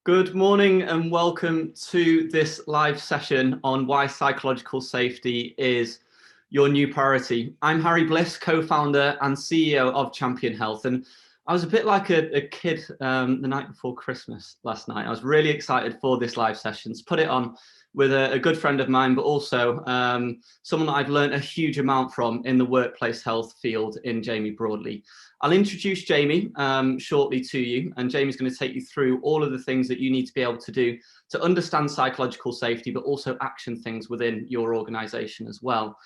Good morning and welcome to this live session on why psychological safety is your new priority. I'm Harry Bliss, co-founder and CEO of Champion Health, and I was a bit like a kid the night before Christmas last night. I was really excited for this live session to put it on with a good friend of mine, but also someone that I've learned a huge amount from in the workplace health field in Jamie Broadley. I'll introduce Jamie shortly to you, and Jamie's going to take you through all of the things that you need to be able to do to understand psychological safety, but also action things within your organisation as well.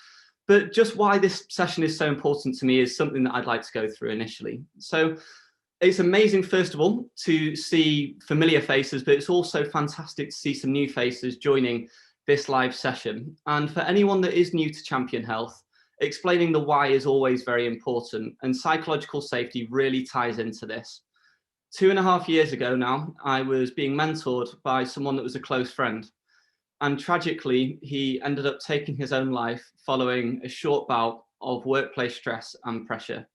But just why this session is so important to me is something that I'd like to go through initially. So it's amazing, first of all, to see familiar faces, but it's also fantastic to see some new faces joining this live session. And for anyone that is new to Champion Health, explaining the why is always very important, and psychological safety really ties into this. 2.5 years ago now, I was being mentored by someone that was a close friend. And tragically, he ended up taking his own life following a short bout of workplace stress and pressure.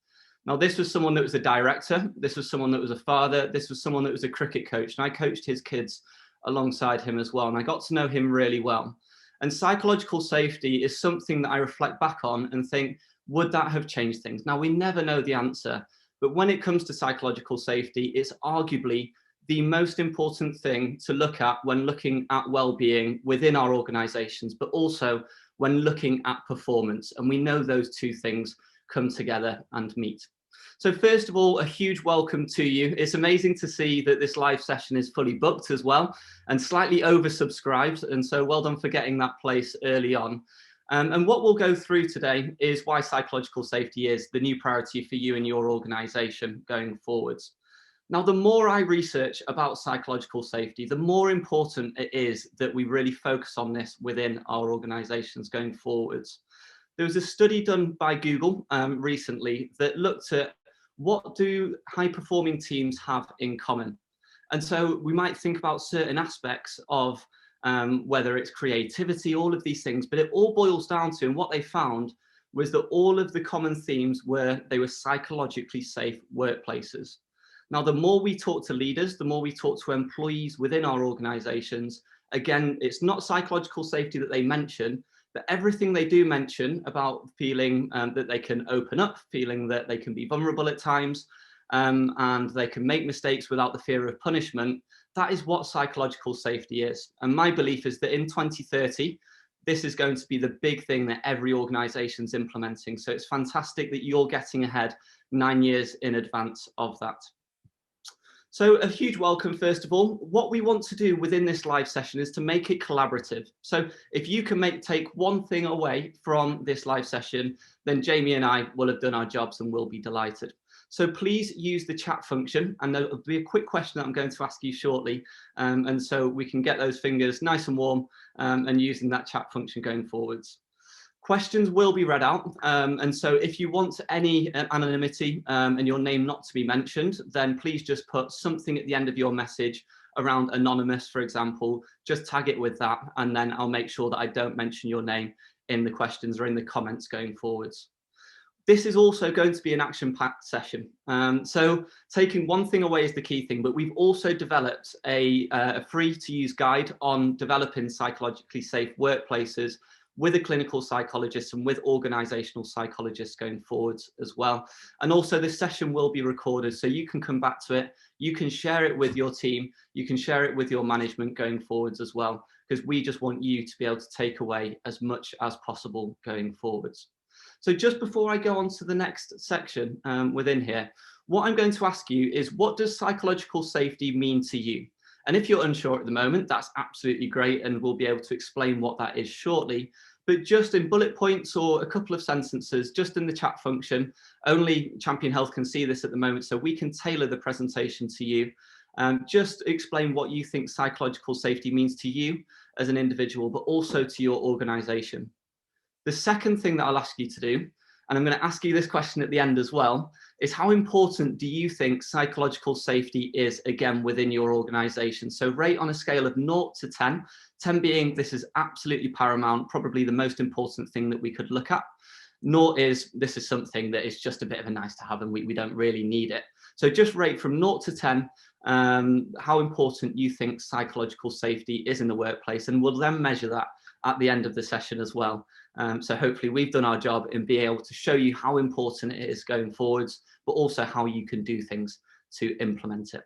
Now, this was someone that was a director, this was someone that was a father, this was someone that was a cricket coach, and I coached his kids alongside him as well, and I got to know him really well. And psychological safety is something that I reflect back on and think, would that have changed things? Now, we never know the answer, but when it comes to psychological safety, it's arguably the most important thing to look at when looking at well-being within our organizations, but also when looking at performance. And we know those two things come together and meet. So first of all, a huge welcome to you. It's amazing to see that this live session is fully booked as well and slightly oversubscribed. And so well done for getting that place early on. And what we'll go through today is why psychological safety is the new priority for you and your organization going forwards. Now, the more I research about psychological safety, the more important it is that we really focus on this within our organizations going forwards. There was a study done by Google recently that looked at what do high-performing teams have in common. And so we might think about certain aspects of whether it's creativity, all of these things, but it all boils down to, and what they found was that all of the common themes were they were psychologically safe workplaces. Now, the more we talk to leaders, the more we talk to employees within our organizations, again, it's not psychological safety that they mention, but everything they do mention about feeling that they can open up, feeling that they can be vulnerable at times, and they can make mistakes without the fear of punishment, that is what psychological safety is. And my belief is that in 2030, this is going to be the big thing that every organization's implementing. So it's fantastic that you're getting ahead 9 years in advance of that. So a huge welcome, first of all. What we want to do within this live session is to make it collaborative. So if you can take one thing away from this live session, then Jamie and I will have done our jobs and we'll be delighted. So please use the chat function, and there'll be a quick question that I'm going to ask you shortly. And so we can get those fingers nice and warm and using that chat function going forwards. Questions will be read out, and so if you want any anonymity and your name not to be mentioned, then please just put something at the end of your message around anonymous, for example, just tag it with that, and then I'll make sure that I don't mention your name in the questions or in the comments going forwards. This is also going to be an action-packed session. So taking one thing away is the key thing, but we've also developed a free-to-use guide on developing psychologically safe workplaces with a clinical psychologist and with organizational psychologists going forwards as well. And also this session will be recorded, so you can come back to it, you can share it with your team, you can share it with your management going forwards as well, because we just want you to be able to take away as much as possible going forwards. So just before I go on to the next section within here, what I'm going to ask you is, what does psychological safety mean to you? And if you're unsure at the moment, that's absolutely great, and we'll be able to explain what that is shortly. But just in bullet points or a couple of sentences, just in the chat function, only Champion Health can see this at the moment, so we can tailor the presentation to you. Just explain what you think psychological safety means to you as an individual, but also to your organization. The second thing that I'll ask you to do, and I'm going to ask you this question at the end as well, is how important do you think psychological safety is, again, within your organization? So rate on a scale of 0 to 10, 10 being this is absolutely paramount, probably the most important thing that we could look at. 0 is this is something that is just a bit of a nice to have and we don't really need it. So just rate from 0 to 10 how important you think psychological safety is in the workplace, and we'll then measure that at the end of the session as well. So hopefully we've done our job in being able to show you how important it is going forwards, but also how you can do things to implement it.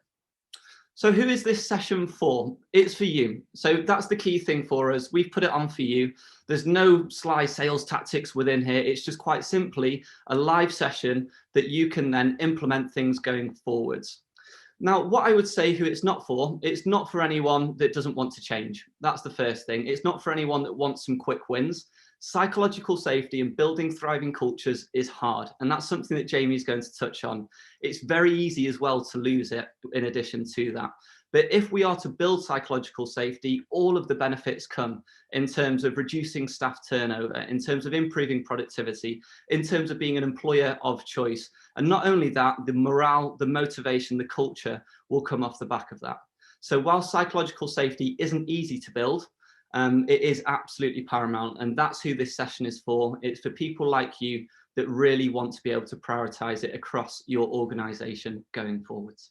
So who is this session for? It's for you. So that's the key thing for us. We've put it on for you. There's no sly sales tactics within here. It's just quite simply a live session that you can then implement things going forwards. Now, what I would say who it's not for anyone that doesn't want to change. That's the first thing. It's not for anyone that wants some quick wins. Psychological safety and building thriving cultures is hard. And that's something that Jamie is going to touch on. It's very easy as well to lose it in addition to that. But if we are to build psychological safety, all of the benefits come in terms of reducing staff turnover, in terms of improving productivity, in terms of being an employer of choice. And not only that, the morale, the motivation, the culture will come off the back of that. So while psychological safety isn't easy to build, it is absolutely paramount. And that's who this session is for. It's for people like you that really want to be able to prioritize it across your organization going forwards.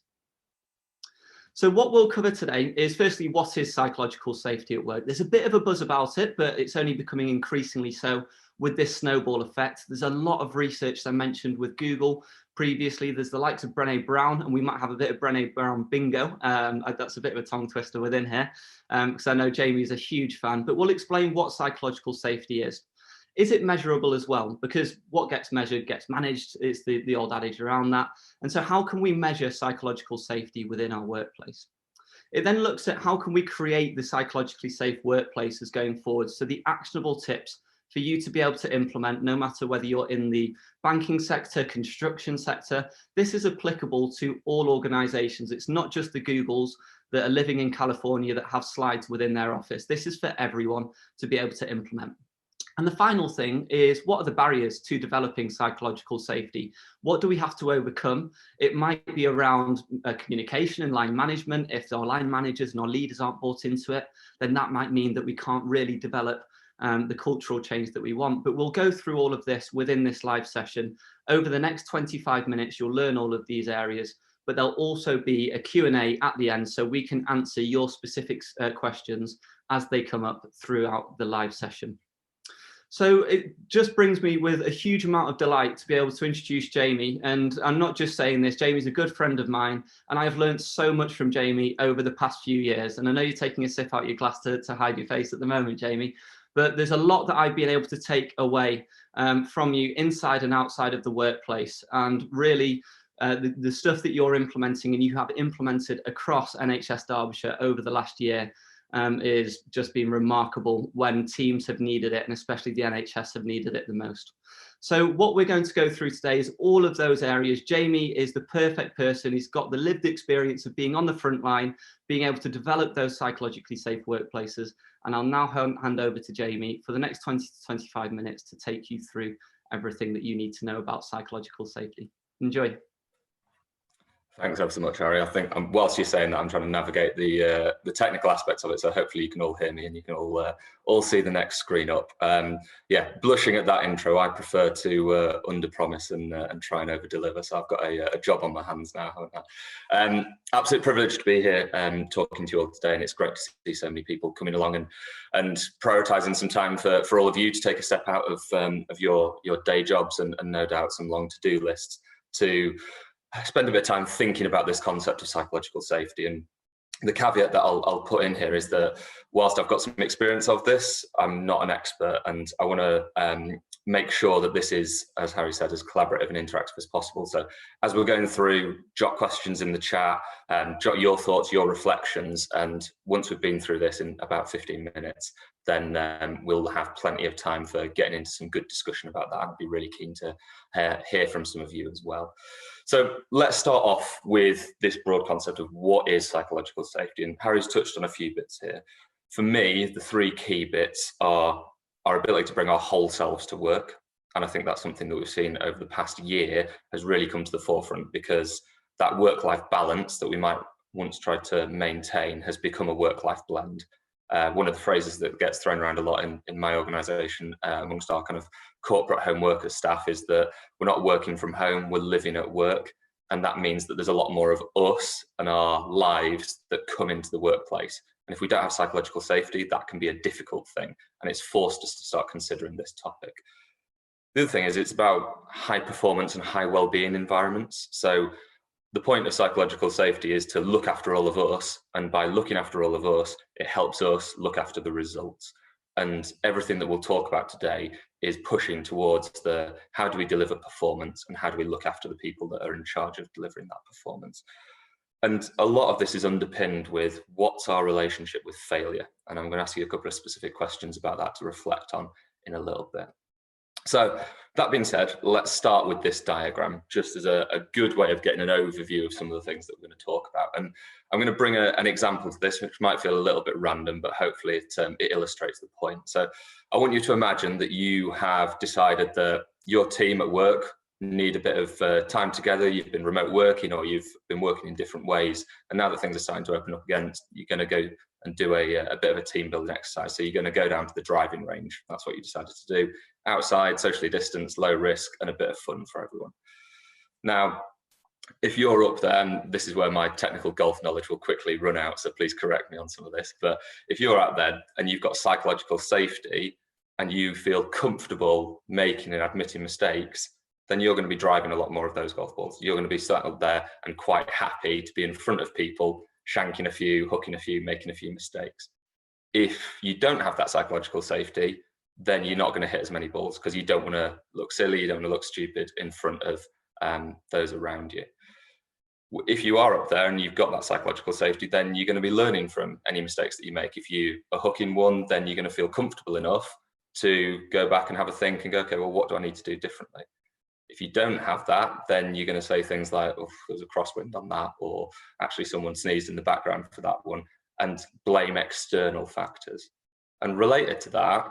So what we'll cover today is firstly, what is psychological safety at work? There's a bit of a buzz about it, but it's only becoming increasingly so with this snowball effect. There's a lot of research I mentioned with Google previously. There's the likes of Brené Brown, and we might have a bit of Brené Brown bingo. That's a bit of a tongue twister within here, because I know Jamie's a huge fan, but we'll explain what psychological safety is. Is it measurable as well? Because what gets measured gets managed. It's the old adage around that. And so how can we measure psychological safety within our workplace? It then looks at how can we create the psychologically safe workplaces going forward. So the actionable tips for you to be able to implement, no matter whether you're in the banking sector, construction sector. This is applicable to all organizations. It's not just the Googles that are living in California that have slides within their office. This is for everyone to be able to implement. And the final thing is, what are the barriers to developing psychological safety? What do we have to overcome? It might be around communication and line management. If our line managers and our leaders aren't bought into it, then that might mean that we can't really develop the cultural change that we want. But we'll go through all of this within this live session. Over the next 25 minutes, you'll learn all of these areas, but there'll also be a Q&A at the end so we can answer your specific questions as they come up throughout the live session. So it just brings me with a huge amount of delight to be able to introduce Jamie. And I'm not just saying this, Jamie's a good friend of mine, and I've learned so much from Jamie over the past few years. And I know you're taking a sip out your glass to hide your face at the moment, Jamie, but there's a lot that I've been able to take away from you inside and outside of the workplace. And really, the stuff that you're implementing and you have implemented across NHS Derbyshire over the last year is just been remarkable when teams have needed it, and especially the NHS have needed it the most. So what we're going to go through today is all of those areas. Jamie is the perfect person. He's got the lived experience of being on the front line, being able to develop those psychologically safe workplaces. And I'll now hand over to Jamie for the next 20 to 25 minutes to take you through everything that you need to know about psychological safety. Enjoy. Thanks ever so much, Harry. I think whilst you're saying that, I'm trying to navigate the technical aspects of it, so hopefully you can all hear me and you can all see the next screen up. Yeah, blushing at that intro. I prefer to under-promise and try and over-deliver, so I've got a job on my hands now, haven't I? Absolute privilege to be here talking to you all today, and it's great to see so many people coming along and prioritising some time for all of you to take a step out of your day jobs and no doubt some long to-do lists to spend a bit of time thinking about this concept of psychological safety. And the caveat that I'll put in here is that whilst I've got some experience of this, I'm not an expert, and I want to make sure that this is, as Harry said, as collaborative and interactive as possible. So as we're going through, jot questions in the chat, jot your thoughts, your reflections, and once we've been through this in about 15 minutes, then we'll have plenty of time for getting into some good discussion about that. I'd be really keen to hear from some of you as well. So let's start off with this broad concept of what is psychological safety, and Harry's touched on a few bits here. For me, the three key bits are our ability to bring our whole selves to work, and I think that's something that we've seen over the past year has really come to the forefront, because that work-life balance that we might once try to maintain has become a work-life blend. One of the phrases that gets thrown around a lot in my organisation amongst our kind of corporate home workers staff is that we're not working from home, we're living at work. And that means that there's a lot more of us and our lives that come into the workplace. And if we don't have psychological safety, that can be a difficult thing. And it's forced us to start considering this topic. The other thing is it's about high performance and high well-being environments. So the point of psychological safety is to look after all of us. And by looking after all of us, it helps us look after the results. And everything that we'll talk about today is pushing towards the how do we deliver performance and how do we look after the people that are in charge of delivering that performance. And a lot of this is underpinned with what's our relationship with failure. And I'm going to ask you a couple of specific questions about that to reflect on in a little bit. So that being said, let's start with this diagram just as a good way of getting an overview of some of the things that we're going to talk about. And I'm going to bring an example to this, which might feel a little bit random, but hopefully it illustrates the point. So I want you to imagine that you have decided that your team at work need a bit of time together. You've been remote working or you've been working in different ways. And now that things are starting to open up again, you're going to go and do a bit of a team building exercise. So you're going to go down to the driving range. That's what you decided to do. Outside, socially distanced, low risk, and a bit of fun for everyone. Now, if you're up there, and this is where my technical golf knowledge will quickly run out, so please correct me on some of this, but if you're out there and you've got psychological safety and you feel comfortable making and admitting mistakes, then you're going to be driving a lot more of those golf balls. You're going to be sat up there and quite happy to be in front of people, shanking a few, hooking a few, making a few mistakes. If you don't have that psychological safety, then you're not going to hit as many balls because you don't want to look silly, you don't want to look stupid in front of those around you. If you are up there and you've got that psychological safety, then you're going to be learning from any mistakes that you make. If you are hooking one, then you're going to feel comfortable enough to go back and have a think and go, okay, well, what do I need to do differently? If you don't have that, then you're going to say things like, oh, there's a crosswind on that, or actually someone sneezed in the background for that one, and blame external factors. And related to that,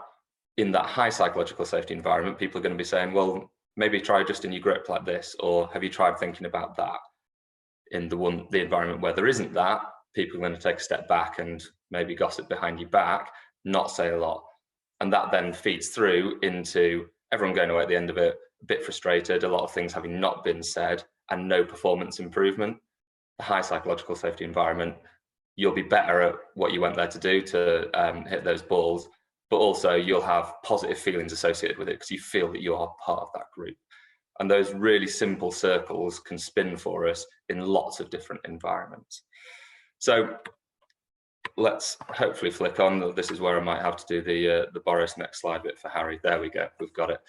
in that high psychological safety environment, people are going to be saying, well, maybe try adjusting your grip like this, or have you tried thinking about that? In the environment where there isn't that, people are going to take a step back and maybe gossip behind your back, not say a lot. And that then feeds through into everyone going away at the end of it, a bit frustrated, a lot of things having not been said, and no performance improvement. The high psychological safety environment, you'll be better at what you went there to do, to hit those balls, but also you'll have positive feelings associated with it because you feel that you are part of that group. And those really simple circles can spin for us in lots of different environments. So let's hopefully flick on. This is where I might have to do the Boris next slide bit for Harry. There we go, we've got it.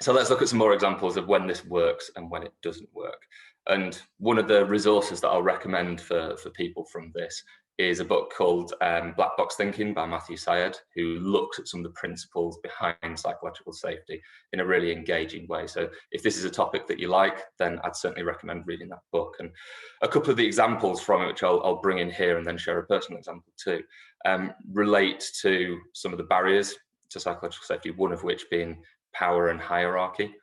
So let's look at some more examples of when this works and when it doesn't work. And one of the resources that I'll recommend for people from this is a book called Black Box Thinking by Matthew Syed, who looks at some of the principles behind psychological safety in a really engaging way. So if this is a topic that you like, then I'd certainly recommend reading that book. And a couple of the examples from it, which I'll bring in here and then share a personal example too, relate to some of the barriers to psychological safety, one of which being power and hierarchy.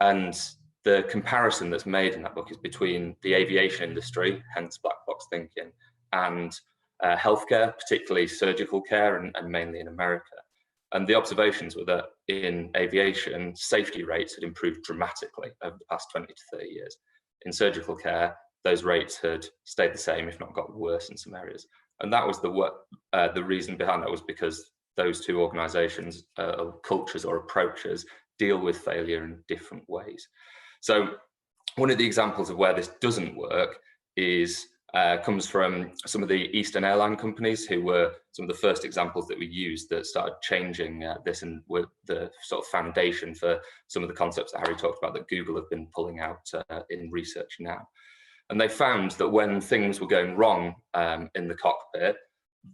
And the comparison that's made in that book is between the aviation industry, hence Black Box Thinking, and healthcare, particularly surgical care, and mainly in America. And the observations were that in aviation, safety rates had improved dramatically over the past 20 to 30 years. In surgical care, those rates had stayed the same, if not got worse in some areas. And that was the reason behind that was because those two organizations, cultures or approaches, deal with failure in different ways. So one of the examples of where this doesn't work is comes from some of the Eastern airline companies, who were some of the first examples that we used that started changing this, and were the sort of foundation for some of the concepts that Harry talked about that Google have been pulling out in research now. And they found that when things were going wrong in the cockpit,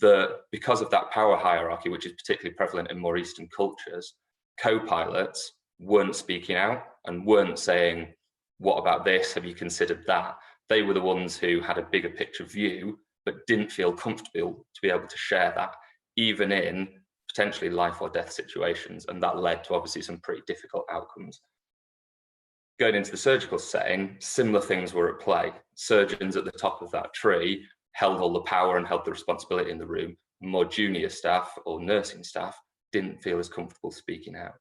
that because of that power hierarchy, which is particularly prevalent in more Eastern cultures, co-pilots weren't speaking out and weren't saying, what about this? Have you considered that? They were the ones who had a bigger picture view, but didn't feel comfortable to be able to share that, even in potentially life or death situations. And that led to obviously some pretty difficult outcomes. Going into the surgical setting, similar things were at play. Surgeons at the top of that tree held all the power and held the responsibility in the room. More junior staff or nursing staff didn't feel as comfortable speaking out.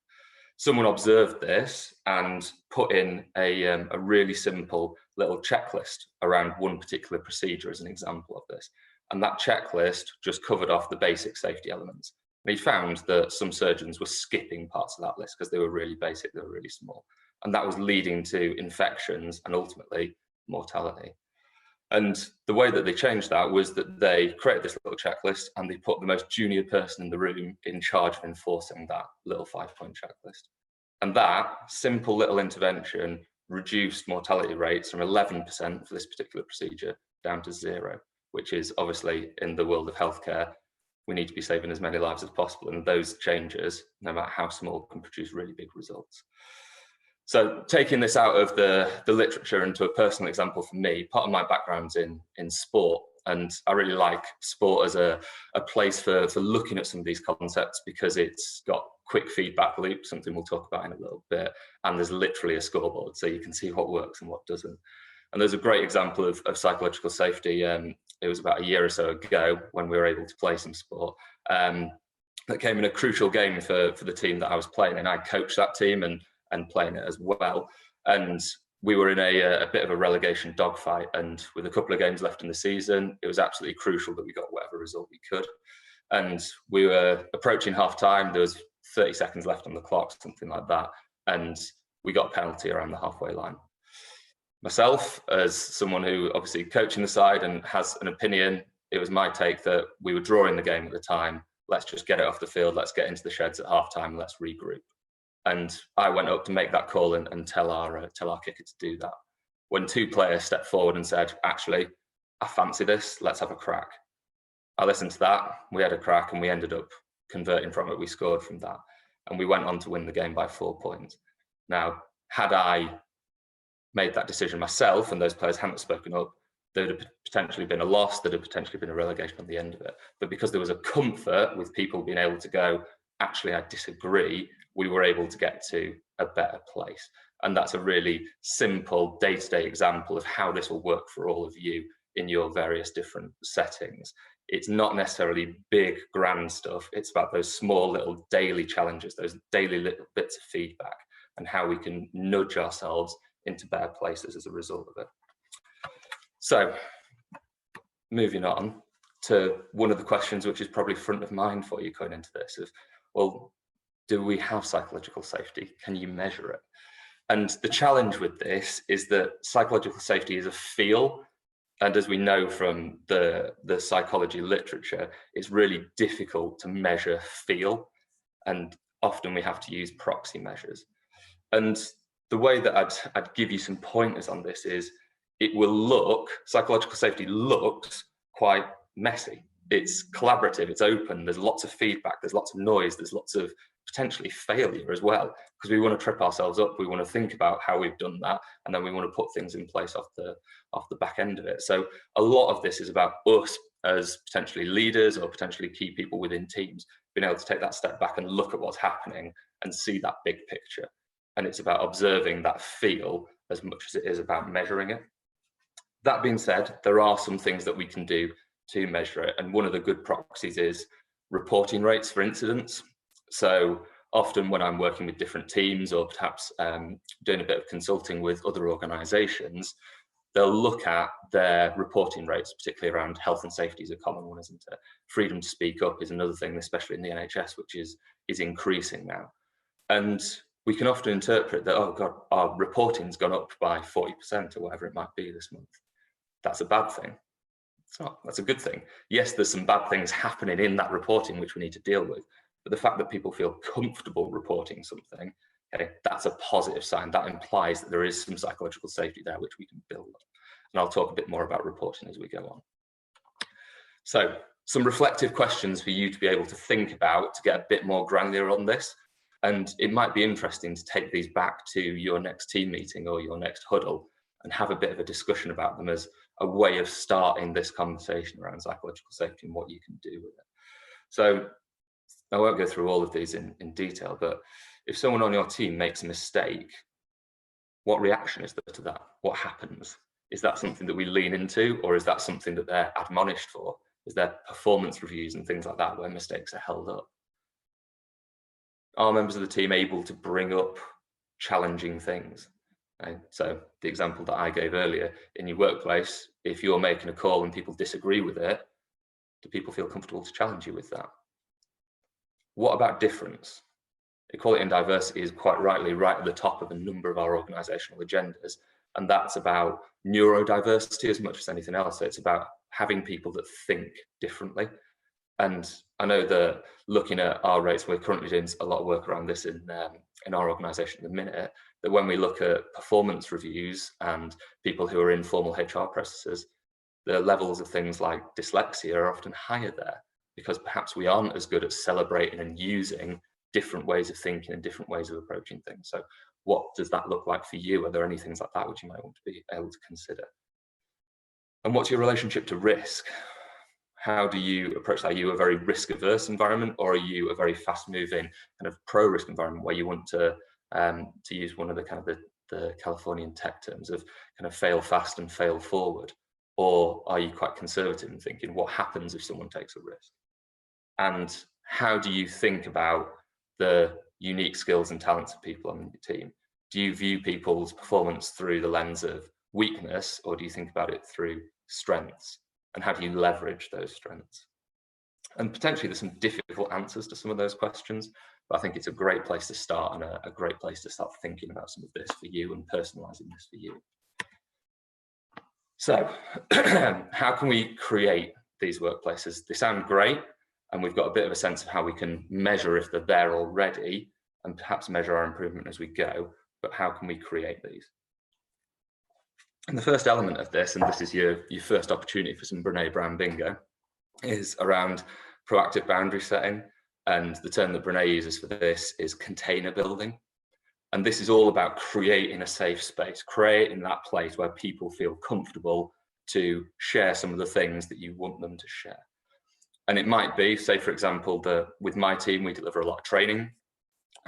someone observed this and put in a really simple little checklist around one particular procedure as an example of this. And that checklist just covered off the basic safety elements. And he found that some surgeons were skipping parts of that list because they were really basic, they were really small. And that was leading to infections and ultimately mortality. And the way that they changed that was that they created this little checklist and they put the most junior person in the room in charge of enforcing that little 5-point checklist. And that simple little intervention reduced mortality rates from 11% for this particular procedure down to 0, which is obviously, in the world of healthcare, we need to be saving as many lives as possible. And those changes, no matter how small, can produce really big results. So taking this out of the literature into a personal example for me, part of my background's in sport, and I really like sport as a place for looking at some of these concepts because it's got quick feedback loop, something we'll talk about in a little bit, and there's literally a scoreboard, so you can see what works and what doesn't. And there's a great example of psychological safety. It was about a year or so ago when we were able to play some sport. That came in a crucial game for the team that I was playing, and I coached that team and playing it as well. And we were in a bit of a relegation dogfight, and with a couple of games left in the season, it was absolutely crucial that we got whatever result we could. And we were approaching half time, there was 30 seconds left on the clock, something like that, and we got a penalty around the halfway line. Myself, as someone who obviously coaching the side and has an opinion, it was my take that we were drawing the game at the time. Let's just get it off the field. Let's get into the sheds at half time. Let's regroup. And I went up to make that call and tell our kicker to do that. When two players stepped forward and said, actually, I fancy this, let's have a crack. I listened to that, we had a crack, and we ended up converting from it. We scored from that. And we went on to win the game by 4 points. Now, had I made that decision myself and those players hadn't spoken up, there would have potentially been a loss, there'd have potentially been a relegation at the end of it. But because there was a comfort with people being able to go, actually, I disagree, we were able to get to a better place. And that's a really simple day-to-day example of how this will work for all of you in your various different settings. It's not necessarily big, grand stuff. It's about those small little daily challenges, those daily little bits of feedback, and how we can nudge ourselves into better places as a result of it. So, moving on to one of the questions which is probably front of mind for you going into this is, well, do we have psychological safety? Can you measure it? And the challenge with this is that psychological safety is a feel. And as we know from the psychology literature, it's really difficult to measure feel. And often we have to use proxy measures. And the way that I'd give you some pointers on this is psychological safety looks quite messy. It's collaborative, it's open, there's lots of feedback, there's lots of noise, there's lots of potentially failure as well, because we want to trip ourselves up, we want to think about how we've done that, and then we want to put things in place off the back end of it. So a lot of this is about us as potentially leaders or potentially key people within teams, being able to take that step back and look at what's happening and see that big picture. And it's about observing that feel as much as it is about measuring it. That being said, there are some things that we can do to measure it. And one of the good proxies is reporting rates for incidents. So often when I'm working with different teams or perhaps doing a bit of consulting with other organisations, they'll look at their reporting rates, particularly around health and safety is a common one, isn't it? Freedom to speak up is another thing, especially in the NHS, which is increasing now. And we can often interpret that, oh God, our reporting's gone up by 40% or whatever it might be this month. That's a bad thing. It's not, that's a good thing. Yes, there's some bad things happening in that reporting which we need to deal with, but the fact that people feel comfortable reporting something, okay, that's a positive sign. That implies that there is some psychological safety there which we can build on. And I'll talk a bit more about reporting as we go on. So, some reflective questions for you to be able to think about to get a bit more granular on this. And it might be interesting to take these back to your next team meeting or your next huddle and have a bit of a discussion about them as a way of starting this conversation around psychological safety and what you can do with it. So I won't go through all of these in detail, but if someone on your team makes a mistake, what reaction is there to that? What happens? Is that something that we lean into, or is that something that they're admonished for? Is there performance reviews and things like that where mistakes are held up? Are members of the team able to bring up challenging things? Okay. So the example that I gave earlier, in your workplace, if you're making a call and people disagree with it, do people feel comfortable to challenge you with that? What about difference? Equality and diversity is quite rightly right at the top of a number of our organisational agendas, and that's about neurodiversity as much as anything else. So it's about having people that think differently. And I know that looking at our rates, we're currently doing a lot of work around this in our organisation at the minute, that when we look at performance reviews and people who are in formal HR processes, the levels of things like dyslexia are often higher there, because perhaps we aren't as good at celebrating and using different ways of thinking and different ways of approaching things. So what does that look like for you? Are there any things like that which you might want to be able to consider? And what's your relationship to risk? How do you approach that? Are you a very risk-averse environment, or are you a very fast-moving kind of pro-risk environment where you want to use one of the kind of the Californian tech terms of kind of fail fast and fail forward? Or are you quite conservative in thinking what happens if someone takes a risk? And how do you think about the unique skills and talents of people on your team? Do you view people's performance through the lens of weakness, or do you think about it through strengths? And how do you leverage those strengths? And potentially there's some difficult answers to some of those questions, but I think it's a great place to start, and a great place to start thinking about some of this for you and personalizing this for you. So how can we create these workplaces? They sound great, and we've got a bit of a sense of how we can measure if they're there already, and perhaps measure our improvement as we go, but how can we create these? And the first element of this, and this is your first opportunity for some Brené Brown bingo, is around proactive boundary setting. And the term that Brené uses for this is container building. And this is all about creating a safe space, creating that place where people feel comfortable to share some of the things that you want them to share. And it might be, say, for example, that with my team, we deliver a lot of training,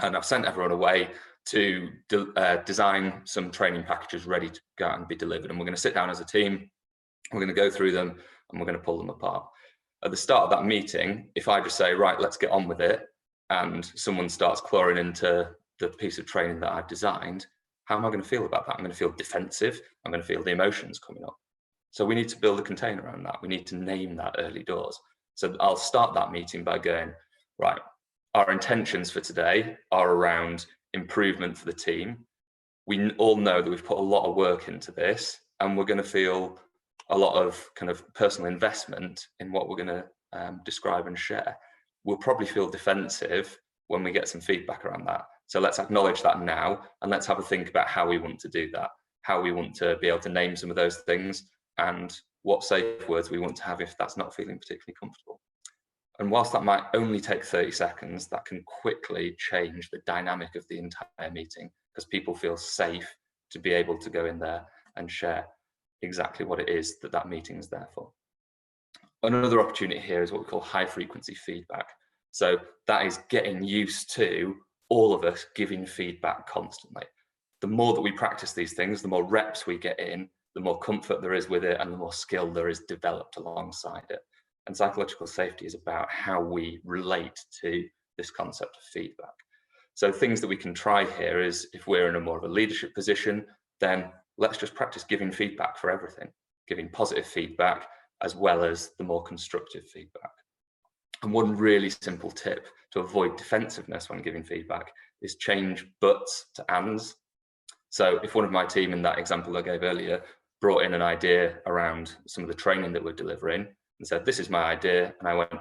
and I've sent everyone away to design some training packages ready to go out and be delivered. And we're going to sit down as a team, we're going to go through them, and we're going to pull them apart. At the start of that meeting, if I just say, right, let's get on with it, and someone starts clawing into the piece of training that I've designed, how am I going to feel about that? I'm going to feel defensive. I'm going to feel the emotions coming up. So we need to build a container around that. We need to name that early doors. So I'll start that meeting by going, right, our intentions for today are around improvement for the team. We all know that we've put a lot of work into this, and we're going to feel a lot of kind of personal investment in what we're going to describe and share. We'll probably feel defensive when we get some feedback around that. So let's acknowledge that now, and let's have a think about how we want to do that, how we want to be able to name some of those things, and what safe words we want to have if that's not feeling particularly comfortable. And whilst that might only take 30 seconds, that can quickly change the dynamic of the entire meeting, because people feel safe to be able to go in there and share exactly what it is that that meeting is there for. Another opportunity here is what we call high frequency feedback. So that is getting used to all of us giving feedback constantly. The more that we practice these things, the more reps we get in, the more comfort there is with it, and the more skill there is developed alongside it. And psychological safety is about how we relate to this concept of feedback. So things that we can try here is, if we're in a more of a leadership position, then let's just practice giving feedback for everything, giving positive feedback as well as the more constructive feedback. And one really simple tip to avoid defensiveness when giving feedback is change buts to ands. So if one of my team in that example I gave earlier brought in an idea around some of the training that we're delivering and said, this is my idea, and I went,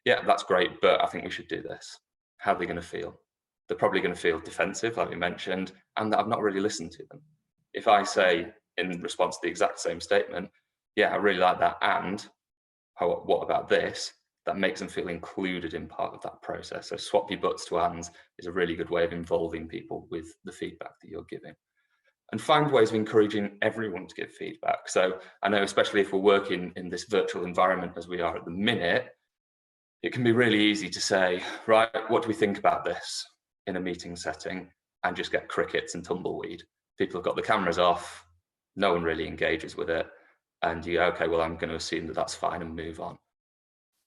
yeah, that's great, but I think we should do this. How are they going to feel? They're probably going to feel defensive, like we mentioned, and that I've not really listened to them. If I say in response to the exact same statement, yeah, I really like that, and what about this? That makes them feel included in part of that process. So swap your buts to ands is a really good way of involving people with the feedback that you're giving. And find ways of encouraging everyone to give feedback. So I know, especially if we're working in this virtual environment as we are at the minute, it can be really easy to say, right, what do we think about this in a meeting setting, and just get crickets and tumbleweed. People have got the cameras off, no one really engages with it, and you go, okay, well, I'm going to assume that that's fine and move on.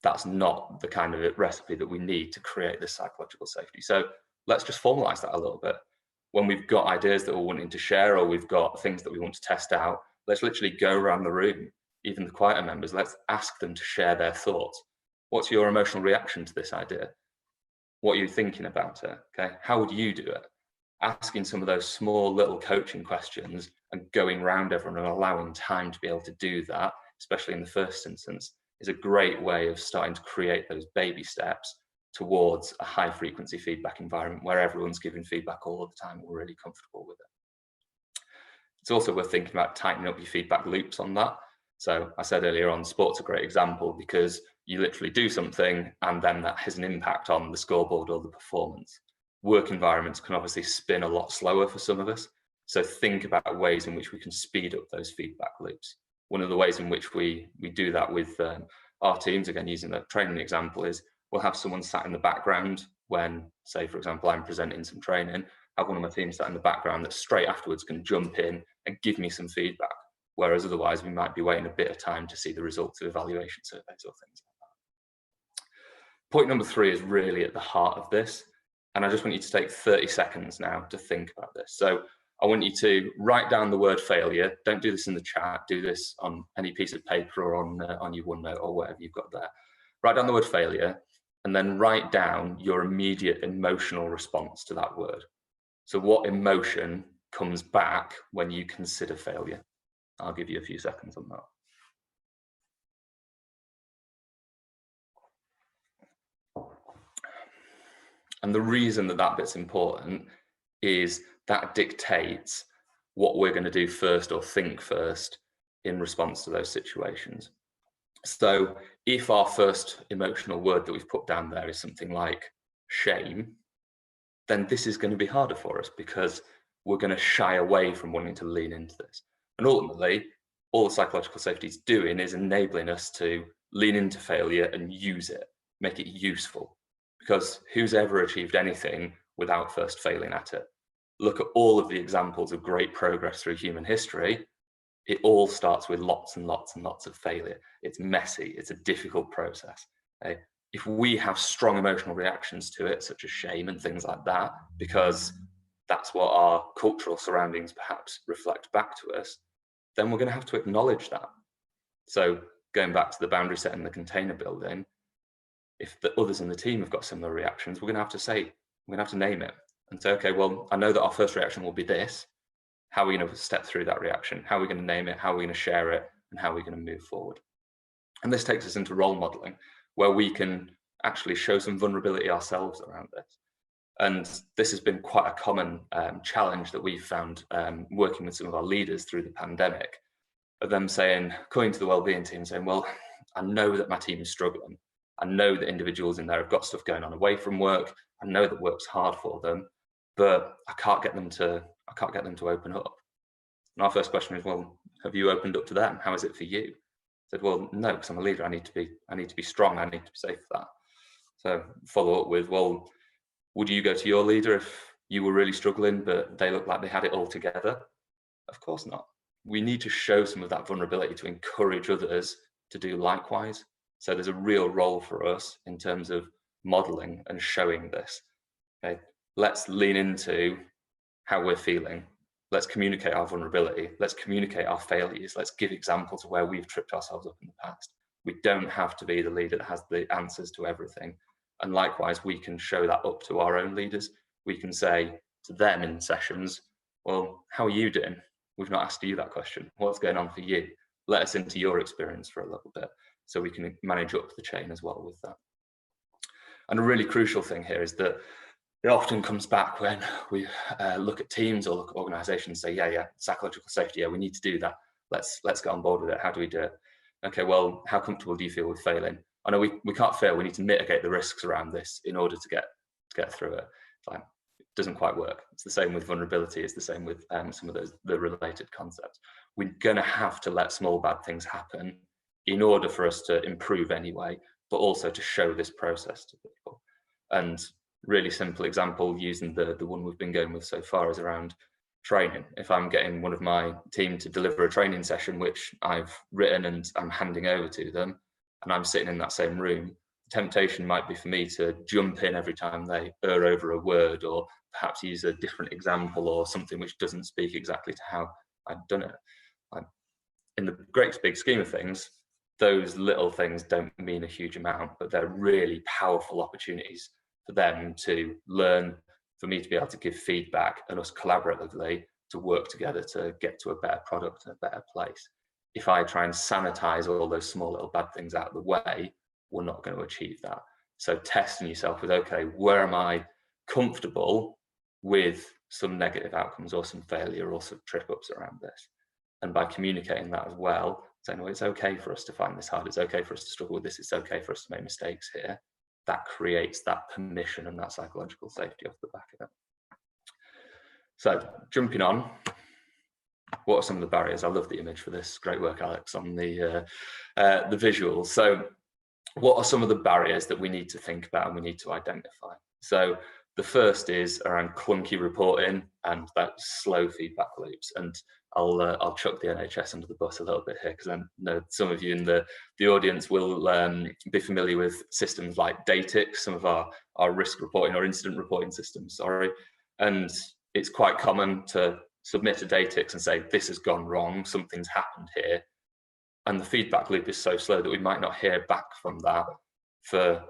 That's not the kind of recipe that we need to create this psychological safety. So let's just formalize that a little bit. When we've got ideas that we're wanting to share, or we've got things that we want to test out, let's literally go around the room, even the quieter members, let's ask them to share their thoughts. What's your emotional reaction to this idea? What are you thinking about it? Okay, how would you do it? Asking some of those small little coaching questions and going round everyone and allowing time to be able to do that, especially in the first instance, is a great way of starting to create those baby steps towards a high frequency feedback environment where everyone's giving feedback all the time and we're really comfortable with it. It's also worth thinking about tightening up your feedback loops on that. So I said earlier on, sport's a great example because you literally do something and then that has an impact on the scoreboard or the performance. Work environments can obviously spin a lot slower for some of us. So think about ways in which we can speed up those feedback loops. One of the ways in which we do that with our teams, again, using the training example, is we'll have someone sat in the background when, say, for example, I'm presenting some training, have one of my teams sat in the background that straight afterwards can jump in and give me some feedback. Whereas otherwise we might be waiting a bit of time to see the results of evaluation surveys or things like that. Point number 3 is really at the heart of this. And I just want you to take 30 seconds now to think about this. So I want you to write down the word failure. Don't do this in the chat. Do this on any piece of paper or on your OneNote or whatever you've got there. Write down the word failure and then write down your immediate emotional response to that word. So what emotion comes back when you consider failure? I'll give you a few seconds on that. And the reason that that bit's important is that dictates what we're going to do first or think first in response to those situations. So if our first emotional word that we've put down there is something like shame, then this is going to be harder for us because we're going to shy away from wanting to lean into this. And ultimately, all the psychological safety is doing is enabling us to lean into failure and use it, make it useful. Because who's ever achieved anything without first failing at it? Look at all of the examples of great progress through human history. It all starts with lots and lots and lots of failure. It's messy, it's a difficult process. Okay? If we have strong emotional reactions to it, such as shame and things like that, because that's what our cultural surroundings perhaps reflect back to us, then we're going to have to acknowledge that. So going back to the boundary set and the container building, if the others in the team have got similar reactions, we're going to have to say, we're going to have to name it and say, okay, well, I know that our first reaction will be this. How are we going to step through that reaction? How are we going to name it? How are we going to share it? And how are we going to move forward? And this takes us into role modeling, where we can actually show some vulnerability ourselves around this. And this has been quite a common challenge that we've found working with some of our leaders through the pandemic, of them saying, coming to the wellbeing team saying, well, I know that my team is struggling. I know that individuals in there have got stuff going on away from work. I know that work's hard for them, but I can't get them to open up. And our first question is, well, have you opened up to them? How is it for you? I said, well, no, because I'm a leader. I need to be strong. I need to be safe for that. So follow up with, well, would you go to your leader if you were really struggling, but they looked like they had it all together? Of course not. We need to show some of that vulnerability to encourage others to do likewise. So there's a real role for us in terms of modeling and showing this. Okay, let's lean into how we're feeling. Let's communicate our vulnerability. Let's communicate our failures. Let's give examples of where we've tripped ourselves up in the past. We don't have to be the leader that has the answers to everything. And likewise, we can show that up to our own leaders. We can say to them in sessions, well, how are you doing? We've not asked you that question. What's going on for you? Let us into your experience for a little bit so we can manage up the chain as well with that. And a really crucial thing here is that it often comes back when we look at teams or look at organizations and say, yeah, psychological safety, yeah, we need to do that. Let's get on board with it. How do we do it? Okay, well, how comfortable do you feel with failing? I know we can't fail. We need to mitigate the risks around this in order to get through it. It's like, it doesn't quite work. It's the same with vulnerability. It's the same with some of the related concepts. We're going to have to let small bad things happen in order for us to improve anyway, but also to show this process to people. And really simple example using the one we've been going with so far is around training. If I'm getting one of my team to deliver a training session, which I've written and I'm handing over to them, and I'm sitting in that same room, the temptation might be for me to jump in every time they err over a word, or perhaps use a different example or something which doesn't speak exactly to how I've done it. In the great big scheme of things, those little things don't mean a huge amount, but they're really powerful opportunities for them to learn, for me to be able to give feedback, and us collaboratively to work together to get to a better product and a better place. If I try and sanitize all those small little bad things out of the way, we're not going to achieve that. So testing yourself with, okay, where am I comfortable with some negative outcomes or some failure or some trip ups around this? And by communicating that as well, saying, well, it's okay for us to find this hard, it's okay for us to struggle with this, it's okay for us to make mistakes here, that creates that permission and that psychological safety off the back of it. So jumping on, what are some of the barriers? I love the image for this. Great work, Alex, on the visuals. So what are some of the barriers that we need to think about and we need to identify? So the first is around clunky reporting and that slow feedback loops. And I'll chuck the NHS under the bus a little bit here, because I know some of you in the audience will be familiar with systems like Datix, some of our risk reporting or incident reporting systems, sorry. And it's quite common to submit a Datix and say, this has gone wrong, something's happened here. And the feedback loop is so slow that we might not hear back from that for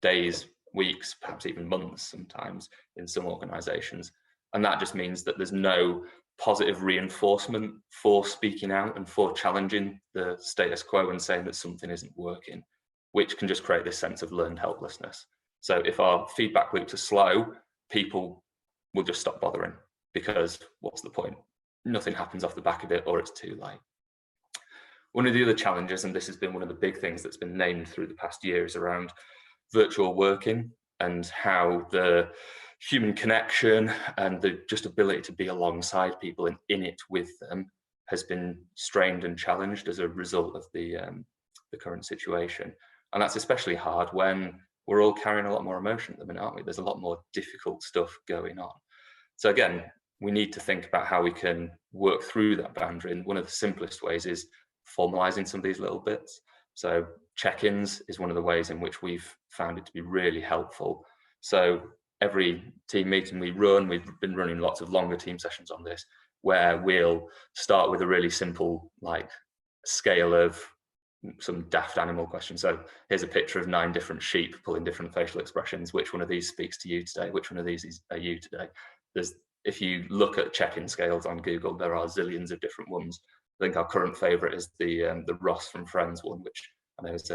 days, weeks, perhaps even months sometimes in some organizations. And that just means that there's no positive reinforcement for speaking out and for challenging the status quo and saying that something isn't working, which can just create this sense of learned helplessness. So if our feedback loops are slow, people will just stop bothering, because what's the point? Nothing happens off the back of it, or it's too late. One of the other challenges, and this has been one of the big things that's been named through the past year, is around virtual working and how the human connection and the just ability to be alongside people and in it with them has been strained and challenged as a result of the current situation. And that's especially hard when we're all carrying a lot more emotion at the minute, aren't we? There's a lot more difficult stuff going on. So again, we need to think about how we can work through that boundary. And one of the simplest ways is formalizing some of these little bits. So check-ins is one of the ways in which we've found it to be really helpful. So every team meeting we run, we've been running lots of longer team sessions on this, where we'll start with a really simple like scale of some daft animal questions. So here's a picture of 9 different sheep pulling different facial expressions. Which one of these speaks to you today? Which one of these are you today? If you look at check-in scales on Google, there are zillions of different ones. I think our current favourite is the Ross from Friends one, which I know is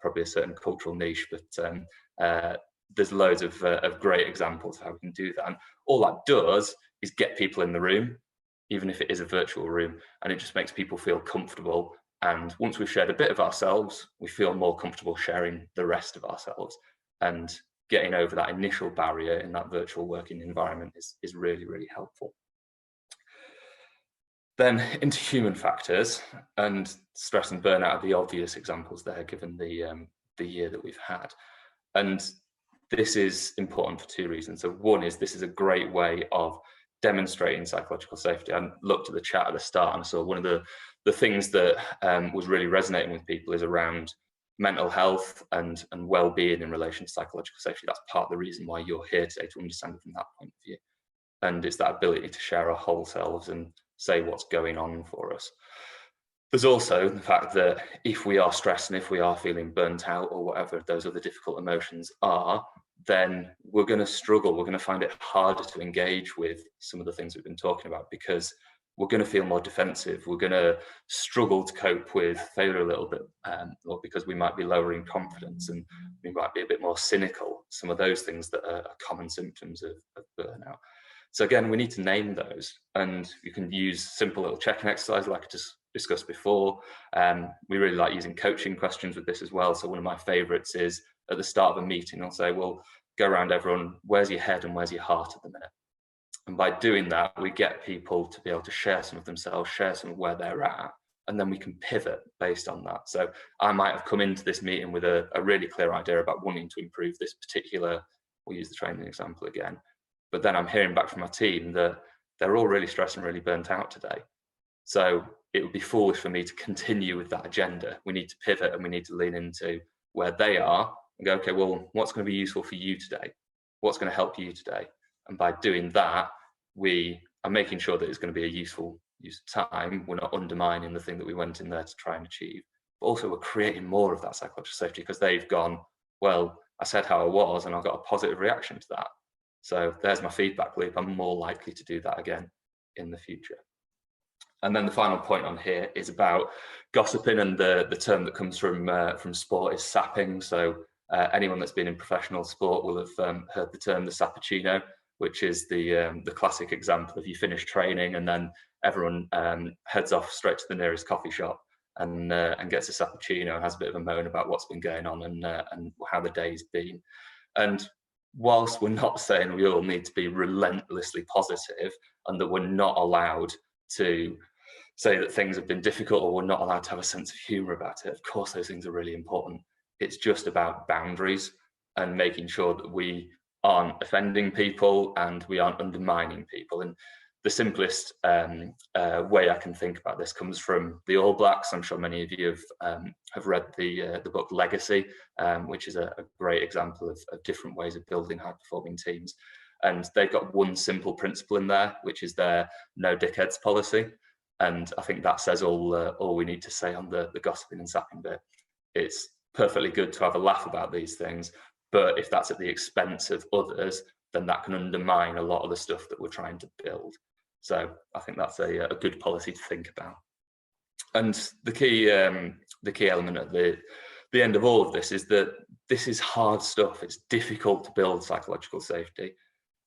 probably a certain cultural niche, but there's loads of great examples of how we can do that. And all that does is get people in the room, even if it is a virtual room, and it just makes people feel comfortable. And once we've shared a bit of ourselves, we feel more comfortable sharing the rest of ourselves. And getting over that initial barrier in that virtual working environment is really, really helpful. Then into human factors, and stress and burnout are the obvious examples there, given the year that we've had. And this is important for 2 reasons. So one is this is a great way of demonstrating psychological safety. I looked at the chat at the start and I saw one of the things that was really resonating with people is around mental health and well-being in relation to psychological safety. That's part of the reason why you're here today, to understand it from that point of view. And it's that ability to share our whole selves and say what's going on for us. There's also the fact that if we are stressed and if we are feeling burnt out or whatever those other difficult emotions are, then we're going to struggle. We're going to find it harder to engage with some of the things we've been talking about, because we're going to feel more defensive. We're going to struggle to cope with failure a little bit, or because we might be lowering confidence and we might be a bit more cynical. Some of those things that are common symptoms of burnout. So again, we need to name those, and you can use simple little check-in exercises like I just discussed before. We really like using coaching questions with this as well. So one of my favorites is at the start of a meeting, I'll say, well, go around everyone, where's your head and where's your heart at the minute? And by doing that, we get people to be able to share some of themselves, share some of where they're at, and then we can pivot based on that. So I might have come into this meeting with a really clear idea about wanting to improve this particular, we'll use the training example again, but then I'm hearing back from my team that they're all really stressed and really burnt out today. So it would be foolish for me to continue with that agenda. We need to pivot and we need to lean into where they are and go, okay, well, what's going to be useful for you today? What's going to help you today? And by doing that, we are making sure that it's going to be a useful use of time. We're not undermining the thing that we went in there to try and achieve. But also we're creating more of that psychological safety because they've gone, well, I said how I was and I got a positive reaction to that. So there's my feedback loop. I'm more likely to do that again in the future. And then the final point on here is about gossiping, and the term that comes from sport is sapping. So anyone that's been in professional sport will have heard the term the sappuccino, which is the classic example of you finish training and then everyone heads off straight to the nearest coffee shop and gets a sappuccino and has a bit of a moan about what's been going on and how the day's been. And whilst we're not saying we all need to be relentlessly positive and that we're not allowed to say that things have been difficult or we're not allowed to have a sense of humour about it, of course those things are really important. It's just about boundaries and making sure that we aren't offending people and we aren't undermining people. And the simplest way I can think about this comes from the All Blacks. I'm sure many of you have read the book Legacy, which is a great example of different ways of building high-performing teams. And they've got one simple principle in there, which is their no dickheads policy. And I think that says all we need to say on the gossiping and sapping bit. It's perfectly good to have a laugh about these things, but if that's at the expense of others, then that can undermine a lot of the stuff that we're trying to build. So I think that's a good policy to think about. And the key element at the end of all of this is that this is hard stuff. It's difficult to build psychological safety.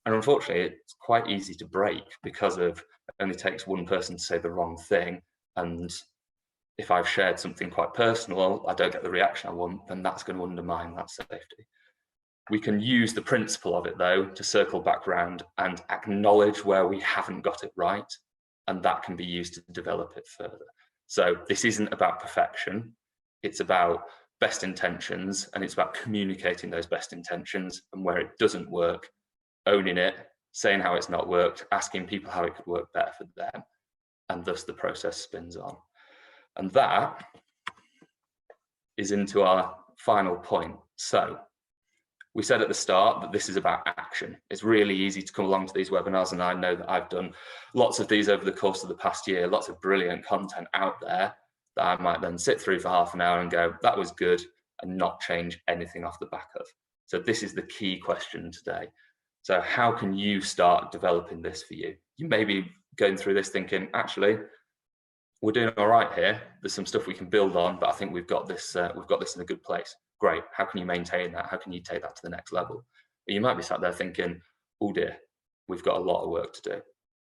And unfortunately, it's quite easy to break because it only takes one person to say the wrong thing. And if I've shared something quite personal, I don't get the reaction I want, then that's going to undermine that safety. We can use the principle of it, though, to circle back round and acknowledge where we haven't got it right, and that can be used to develop it further. So this isn't about perfection. It's about best intentions, and it's about communicating those best intentions, and where it doesn't work, owning it, saying how it's not worked, asking people how it could work better for them, and thus the process spins on. And that is into our final point. So we said at the start that this is about action. It's really easy to come along to these webinars, and I know that I've done lots of these over the course of the past year, lots of brilliant content out there that I might then sit through for half an hour and go, that was good, and not change anything off the back of. So this is the key question today. So how can you start developing this for you? You may be going through this thinking, actually, we're doing all right here. There's some stuff we can build on, but I think we've got this in a good place. Great. How can you maintain that? How can you take that to the next level? But you might be sat there thinking, oh dear, we've got a lot of work to do.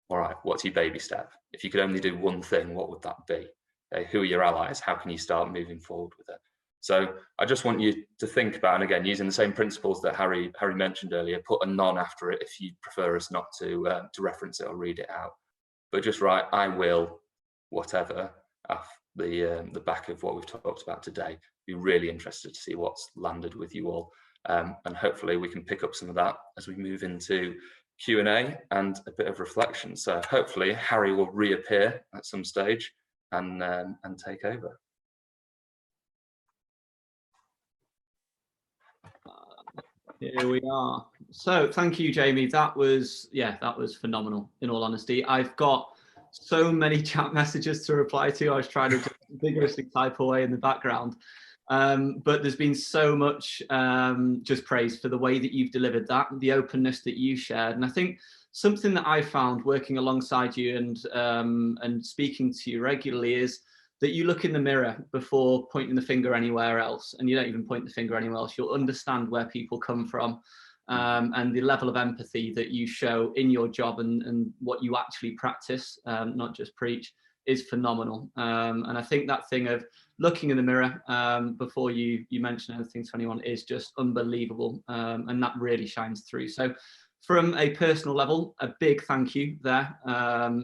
All right, what's your baby step? If you could only do one thing, what would that be? Okay, who are your allies? How can you start moving forward with it? So I just want you to think about, and again, using the same principles that Harry mentioned earlier, put a non after it if you prefer us not to reference it or read it out. But just write, I will, whatever, off the back of what we've talked about today. Be really interested to see what's landed with you all, and hopefully we can pick up some of that as we move into Q&A and a bit of reflection. So hopefully Harry will reappear at some stage and take over. Here we are. So thank you, Jamie. That was phenomenal, in all honesty. I've got so many chat messages to reply to. I was trying to just vigorously type away in the background. But there's been so much just praise for the way that you've delivered that, the openness that you shared. And I think something that I found working alongside you and speaking to you regularly is that you look in the mirror before pointing the finger anywhere else, and you don't even point the finger anywhere else. You'll understand where people come from, and the level of empathy that you show in your job and what you actually practice, not just preach, is phenomenal. And I think that thing of looking in the mirror before you mention anything to anyone is just unbelievable, and that really shines through. So from a personal level, a big thank you there.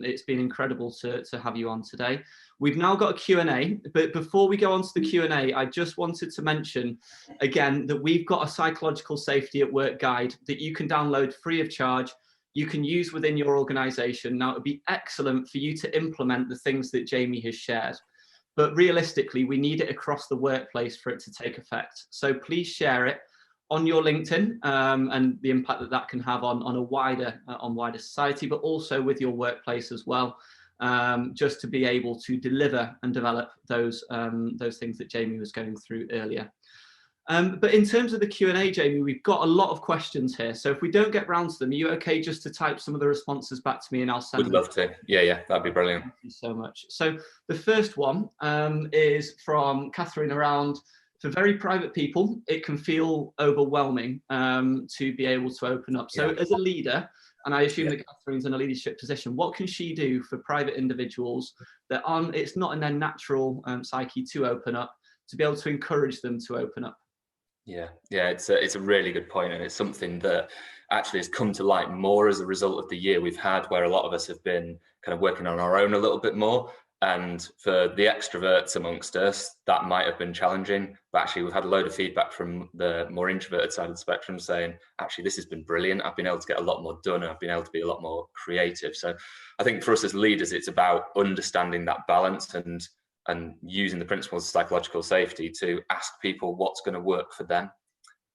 It's been incredible to have you on today. We've now got a Q&A, but before we go on to the Q&A, I just wanted to mention again that we've got a psychological safety at work guide that you can download free of charge. You can use within your organization. Now, it would be excellent for you to implement the things that Jamie has shared. but realistically, we need it across the workplace for it to take effect. So please share it on your LinkedIn, and the impact that that can have on a wider society, but also with your workplace as well, just to be able to deliver and develop those things that Jamie was going through earlier. But in terms of the Q&A, Jamie, we've got a lot of questions here. So if we don't get round to them, are you okay just to type some of the responses back to me and I'll send them? Would love to. Yeah, that'd be brilliant. Thank you so much. So the first one is from Catherine around, for very private people, it can feel overwhelming to be able to open up. So as a leader, and I assume that Catherine's in a leadership position, what can she do for private individuals that it's not in their natural psyche to open up, to be able to encourage them to open up? Yeah, it's a really good point, and it's something that actually has come to light more as a result of the year we've had, where a lot of us have been kind of working on our own a little bit more. And for the extroverts amongst us, that might have been challenging, but actually we've had a load of feedback from the more introverted side of the spectrum saying, actually, this has been brilliant. I've been able to get a lot more done, and I've been able to be a lot more creative. So I think for us as leaders, it's about understanding that balance and using the principles of psychological safety to ask people what's going to work for them,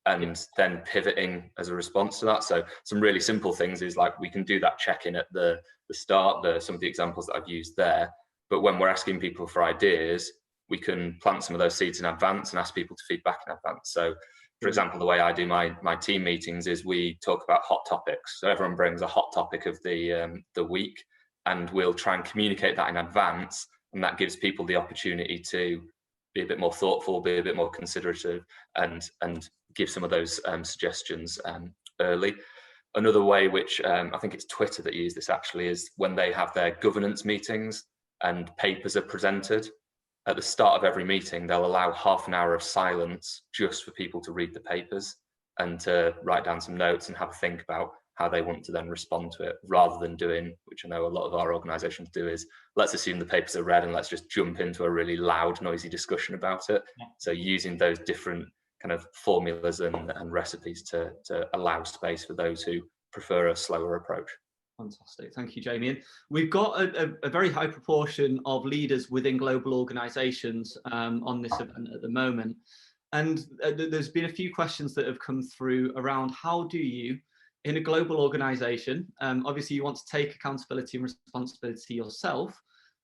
and then pivoting as a response to that. So some really simple things is like, we can do that check-in at the start, some of the examples that I've used there. But when we're asking people for ideas, we can plant some of those seeds in advance and ask people to feed back in advance. So for example, the way I do my team meetings is we talk about hot topics. So everyone brings a hot topic of the week, and we'll try and communicate that in advance. And that gives people the opportunity to be a bit more thoughtful, be a bit more considerative, and give some of those suggestions early. Another way, which I think it's Twitter that use this actually, is when they have their governance meetings and papers are presented. At the start of every meeting, they'll allow half an hour of silence just for people to read the papers and to write down some notes and have a think about how they want to then respond to it, rather than doing, which I know a lot of our organisations do, is let's assume the papers are read and let's just jump into a really loud, noisy discussion about it. Yeah. So using those different kind of formulas and recipes to allow space for those who prefer a slower approach. Fantastic. Thank you, Jamie. And we've got a very high proportion of leaders within global organisations on this event at the moment. And there's been a few questions that have come through around, how do you, in a global organisation, obviously you want to take accountability and responsibility yourself,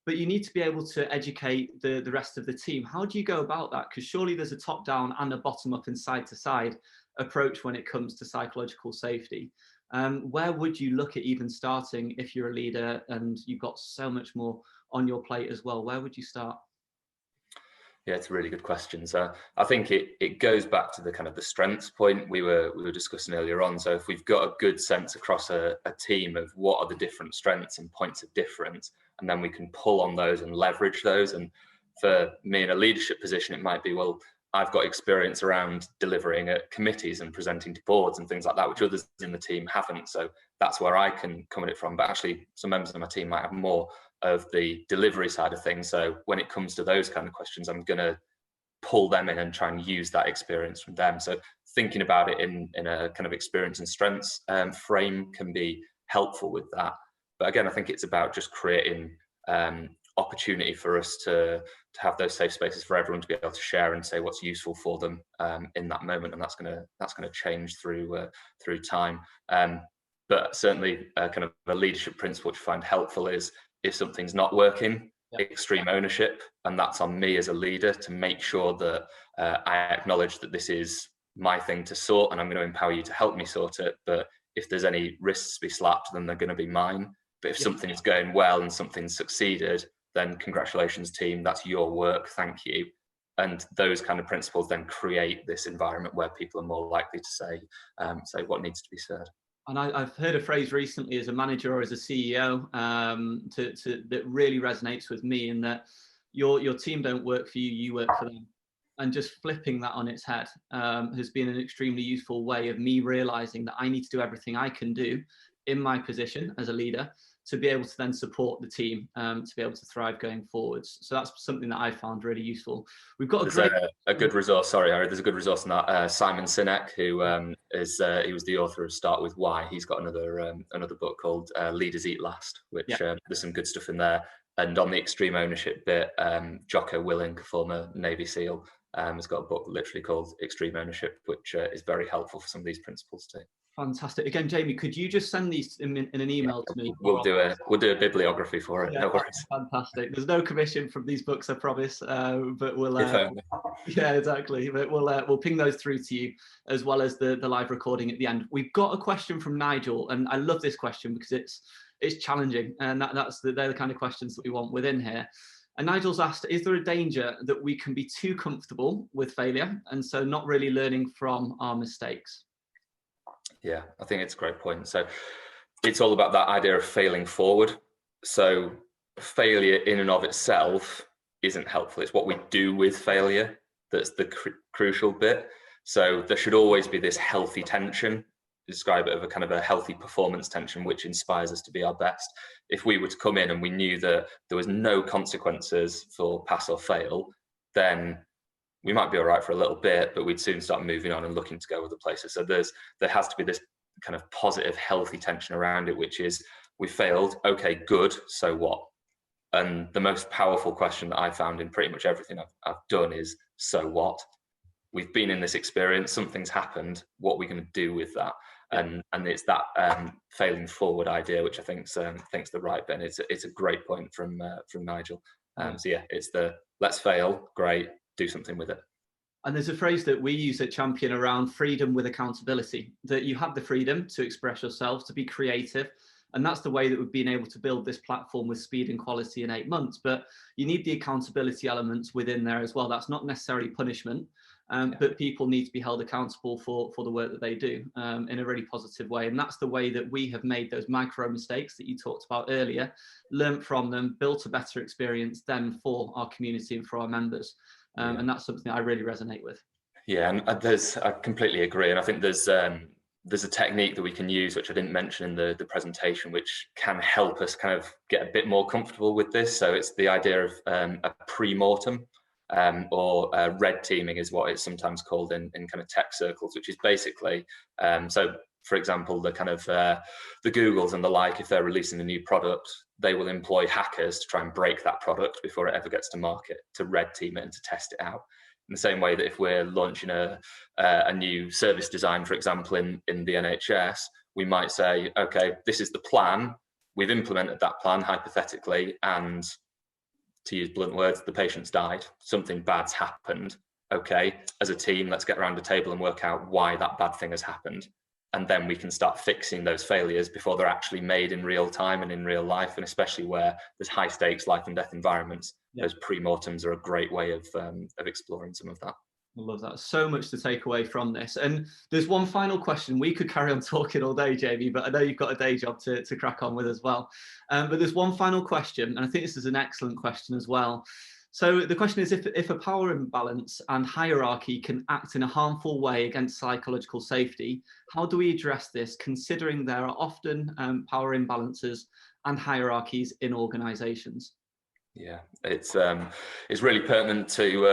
but you need to be able to educate the rest of the team. How do you go about that? Because surely there's a top-down and a bottom-up and side-to-side approach when it comes to psychological safety. Where would you look at even starting if you're a leader and you've got so much more on your plate as well? Where would you start? Yeah, it's a really good question. So I think it goes back to the kind of the strengths point we were discussing earlier on. So if we've got a good sense across a team of what are the different strengths and points of difference, and then we can pull on those and leverage those. And for me in a leadership position, it might be, well, I've got experience around delivering at committees and presenting to boards and things like that, which others in the team haven't. So that's where I can come at it from. But actually, some members of my team might have more of the delivery side of things. So when it comes to those kind of questions, I'm going to pull them in and try and use that experience from them. So thinking about it in a kind of experience and strengths frame can be helpful with that. But again, I think it's about just creating opportunity for us to have those safe spaces for everyone to be able to share and say what's useful for them in that moment, and that's going to change through time. But certainly, kind of a leadership principle which I find helpful is, if something's not working, extreme ownership, and that's on me as a leader to make sure that I acknowledge that this is my thing to sort, and I'm going to empower you to help me sort it. But if there's any risks to be slapped, then they're going to be mine. But if something's going well and something's succeeded, then congratulations, team, that's your work, thank you. And those kind of principles then create this environment where people are more likely to say what needs to be said. And I've heard a phrase recently as a manager or as a CEO that really resonates with me, in that your team don't work for you, you work for them. And just flipping that on its head has been an extremely useful way of me realizing that I need to do everything I can do in my position as a leader to be able to then support the team to be able to thrive going forwards. So that's something that I found really useful. We've got a good resource. Sorry, Harry. There's a good resource on that. Simon Sinek, who he was the author of Start With Why. He's got another book called Leaders Eat Last, which there's some good stuff in there. And on the extreme ownership bit, Jocko Willink, former Navy SEAL, has got a book literally called Extreme Ownership, which is very helpful for some of these principles too. Fantastic. Again, Jamie, could you just send these in an email to me? We'll do a bibliography for it. Yeah, no worries. Fantastic. There's no commission from these books, I promise. But we'll yeah, exactly. But we'll ping those through to you, as well as the live recording at the end. We've got a question from Nigel, and I love this question because it's challenging, and they're the kind of questions that we want within here. And Nigel's asked, is there a danger that we can be too comfortable with failure, and so not really learning from our mistakes? Yeah, I think it's a great point. So it's all about that idea of failing forward. So failure in and of itself isn't helpful. It's what we do with failure that's the crucial bit. So there should always be this healthy tension. Describe it as a kind of a healthy performance tension, which inspires us to be our best. If we were to come in and we knew that there was no consequences for pass or fail, then we might be all right for a little bit, but we'd soon start moving on and looking to go other places. So there has to be this kind of positive, healthy tension around it, which is, we failed, okay, good, so what? And the most powerful question that I found in pretty much everything I've done is, so what? We've been in this experience, something's happened, what are we going to do with that? And it's that failing forward idea, which I think's the right bit. It's a great point from Nigel. So yeah, it's the let's fail, great, do something with it. And there's a phrase that we use at Champion around freedom with accountability, that you have the freedom to express yourselves, to be creative. And that's the way that we've been able to build this platform with speed and quality in 8 months. But you need the accountability elements within there as well. That's not necessarily punishment, but people need to be held accountable for the work that they do in a really positive way. And that's the way that we have made those micro mistakes that you talked about earlier, learned from them, built a better experience then for our community and for our members. And that's something I really resonate with. Yeah, and I completely agree. And I think there's a technique that we can use, which I didn't mention in the presentation, which can help us kind of get a bit more comfortable with this. So it's the idea of a pre-mortem, or red teaming is what it's sometimes called in kind of tech circles, which is basically, so for example, the kind of the Googles and the like, if they're releasing a new product, they will employ hackers to try and break that product before it ever gets to market, to red team it and to test it out. In the same way that if we're launching a new service design, for example, in the NHS, we might say, okay, this is the plan. We've implemented that plan hypothetically, and to use blunt words, the patient's died. Something bad's happened. Okay, as a team, let's get around the table and work out why that bad thing has happened. And then we can start fixing those failures before they're actually made in real time and in real life, and especially where there's high stakes life and death environments. Those pre-mortems are a great way of exploring some of that. I love that. So much to take away from this. And there's one final question. We could carry on talking all day, Jamie, but I know you've got a day job to crack on with as well. But there's one final question, and I think this is an excellent question as well. So the question is, if a power imbalance and hierarchy can act in a harmful way against psychological safety, how do we address this, considering there are often power imbalances and hierarchies in organisations? Yeah, it's really pertinent to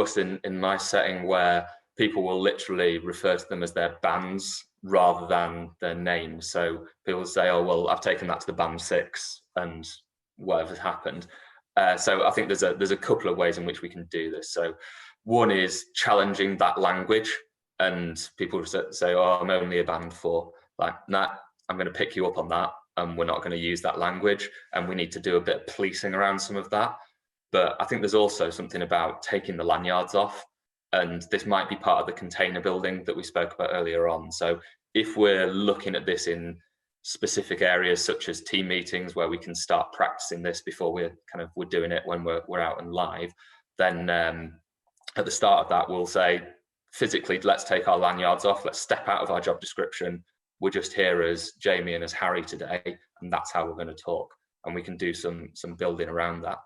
us in my setting, where people will literally refer to them as their bands rather than their names. So people say, oh, well, I've taken that to the band 6 and whatever's happened. So I think there's a couple of ways in which we can do this. So one is challenging that language, and people say, oh, I'm only a band 4. Like, nah, I'm going to pick you up on that, and we're not going to use that language, and we need to do a bit of policing around some of that. But I think there's also something about taking the lanyards off, and this might be part of the container building that we spoke about earlier on. So if we're looking at this in specific areas such as team meetings, where we can start practicing this before we're doing it when we're out and live, then at the start of that we'll say, physically, let's take our lanyards off, let's step out of our job description. We're just here as Jamie and as Harry today, and that's how we're going to talk. And we can do some building around that.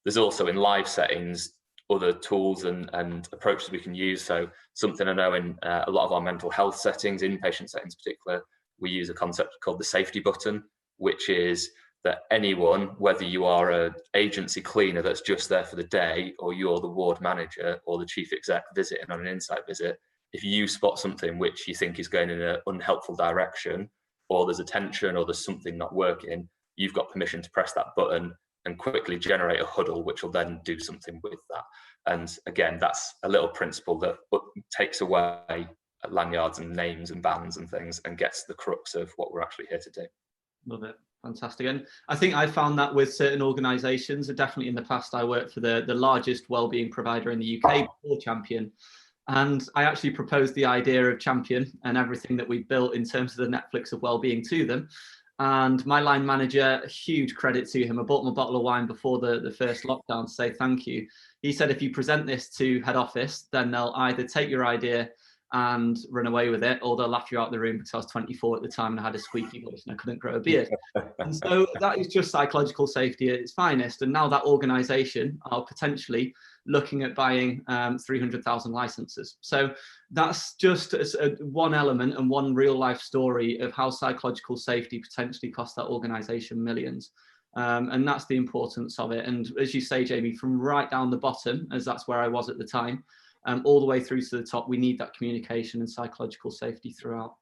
There's also, in live settings, other tools and approaches we can use. So something I know in a lot of our mental health settings, inpatient settings in particular, we use a concept called the safety button, which is that anyone, whether you are an agency cleaner that's just there for the day, or you're the ward manager or the chief exec visiting on an insight visit, if you spot something which you think is going in an unhelpful direction, or there's a tension or there's something not working, you've got permission to press that button and quickly generate a huddle, which will then do something with that. And again, that's a little principle that takes away lanyards and names and bands and things and gets the crux of what we're actually here to do. Love it. Fantastic. And I think I found that with certain organisations, definitely in the past, I worked for the largest wellbeing provider in the UK before Champion. And I actually proposed the idea of Champion and everything that we built in terms of the Netflix of wellbeing to them. And my line manager, huge credit to him, I bought him a bottle of wine before the first lockdown to say thank you. He said, if you present this to head office, then they'll either take your idea and run away with it, or they'll laugh you out the room, because I was 24 at the time and I had a squeaky voice and I couldn't grow a beard. And so that is just psychological safety at its finest. And now that organisation are potentially looking at buying 300,000 licenses. So that's just one element and one real life story of how psychological safety potentially costs that organisation millions. And that's the importance of it. And as you say, Jamie, from right down the bottom, as that's where I was at the time, all the way through to the top, we need that communication and psychological safety throughout.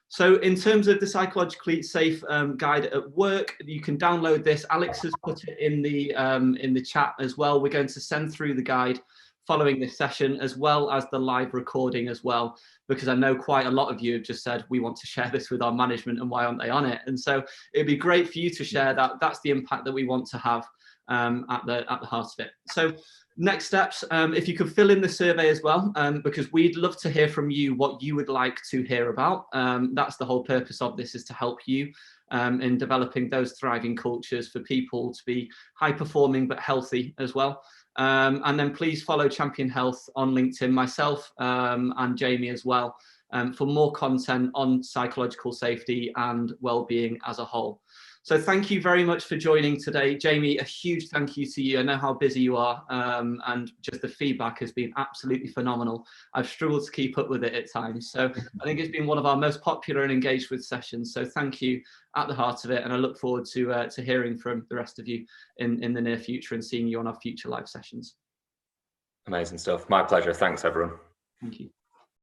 So in terms of the psychologically safe guide at work, you can download this. Alex has put it in the chat as well. We're going to send through the guide following this session, as well as the live recording as well, because I know quite a lot of you have just said, we want to share this with our management and why aren't they on it? And so it'd be great for you to share that. That's the impact that we want to have at the heart of it. So next steps, if you could fill in the survey as well, because we'd love to hear from you what you would like to hear about. That's the whole purpose of this, is to help you in developing those thriving cultures for people to be high performing but healthy as well. And then please follow Champion Health on LinkedIn, myself and Jamie as well, for more content on psychological safety and well-being as a whole. So thank you very much for joining today. Jamie, a huge thank you to you. I know how busy you are, and just the feedback has been absolutely phenomenal. I've struggled to keep up with it at times. So I think it's been one of our most popular and engaged with sessions. So thank you at the heart of it. And I look forward to hearing from the rest of you in the near future and seeing you on our future live sessions. Amazing stuff. My pleasure. Thanks, everyone. Thank you.